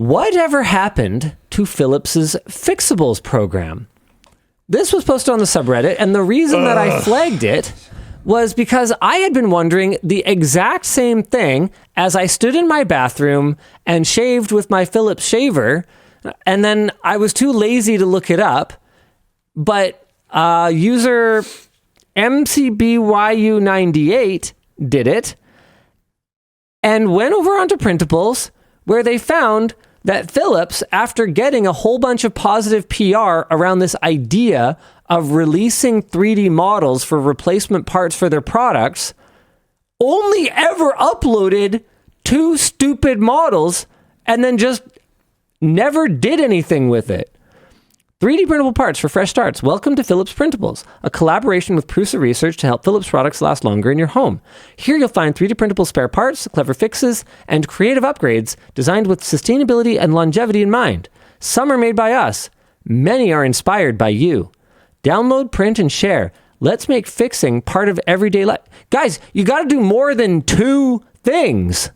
Whatever happened to Philips's Fixables program? This was posted on the subreddit, and the reason that I flagged it was because I had been wondering the exact same thing as I stood in my bathroom and shaved with my Philips shaver, and then I was too lazy to look it up, but user MCBYU98 did it and went over onto Printables, where they found that Philips, after getting a whole bunch of positive PR around this idea of releasing 3D models for replacement parts for their products, only ever uploaded 2 stupid models and then just never did anything with it. 3D printable parts for fresh starts. Welcome to Philips Printables, a collaboration with Prusa Research to help Philips products last longer in your home. Here you'll find 3D printable spare parts, clever fixes, and creative upgrades designed with sustainability and longevity in mind. Some are made by us. Many are inspired by you. Download, print, and share. Let's make fixing part of everyday life. Guys, you got to do more than 2 things.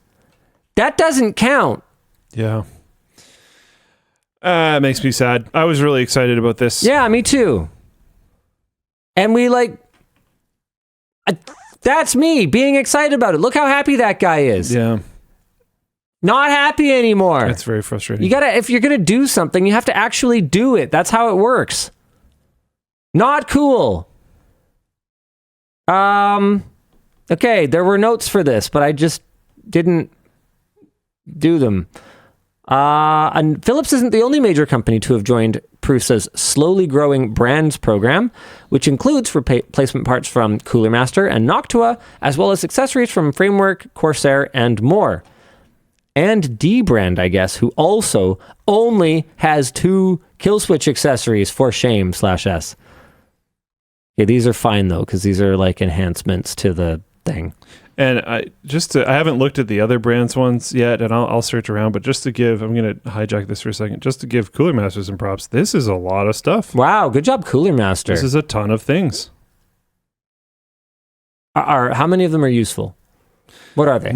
That doesn't count. Yeah. It makes me sad. I was really excited about this. Yeah, me too. And we that's me being excited about it. Look how happy that guy is. Yeah. Not happy anymore. That's very frustrating. If you're going to do something, you have to actually do it. That's how it works. Not cool. Okay, there were notes for this, but I just didn't do them. And Philips isn't the only major company to have joined Prusa's slowly growing brands program, which includes replacement parts from Cooler Master and Noctua, as well as accessories from Framework, Corsair, and more. And D-Brand, I guess, who also only has 2 kill switch accessories for shame/S. Yeah, these are fine though, because these are like enhancements to the thing. And I haven't looked at the other brands ones yet, and I'll search around. But I'm going to hijack this for a second, just to give Cooler Master some props. This is a lot of stuff. Wow, good job, Cooler Master. This is a ton of things. How many of them are useful? What are they?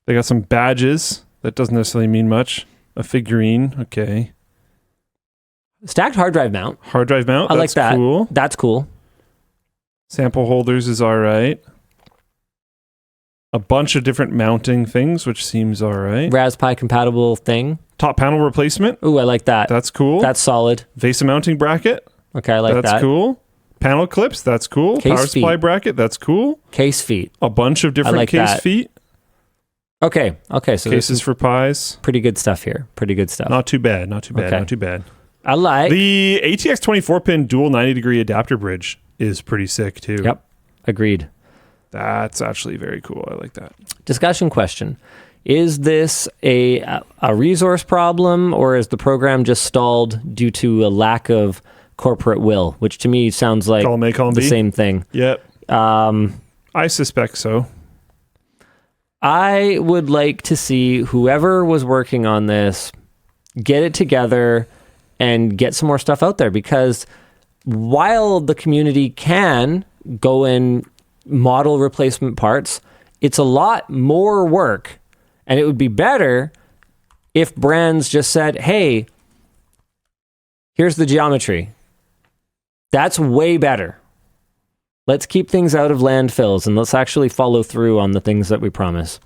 They got some badges. That doesn't necessarily mean much. A figurine, okay. Stacked hard drive mount. Hard drive mount. I like that. Cool. That's cool. Sample holders is all right. A bunch of different mounting things, which seems all right. Raspberry compatible thing. Top panel replacement. Ooh, I like that. That's cool. That's solid. VESA mounting bracket. Okay, I like that. That's cool. Panel clips. That's cool. Case Power supply feet. bracket. That's cool. Case feet. A bunch of different case feet. Okay. So cases for pies. Pretty good stuff here. Pretty good stuff. Not too bad. Okay. I like. The ATX 24-pin dual 90-degree adapter bridge is pretty sick too. Yep. Agreed. That's actually very cool. I like that. Discussion question. Is this a resource problem, or is the program just stalled due to a lack of corporate will? Which to me sounds like column the B. same thing. Yep. I suspect so. I would like to see whoever was working on this get it together and get some more stuff out there, because while the community can go in model replacement parts, it's a lot more work, and it would be better if brands just said, hey, here's the geometry. That's way better. Let's keep things out of landfills, and let's actually follow through on the things that we promise.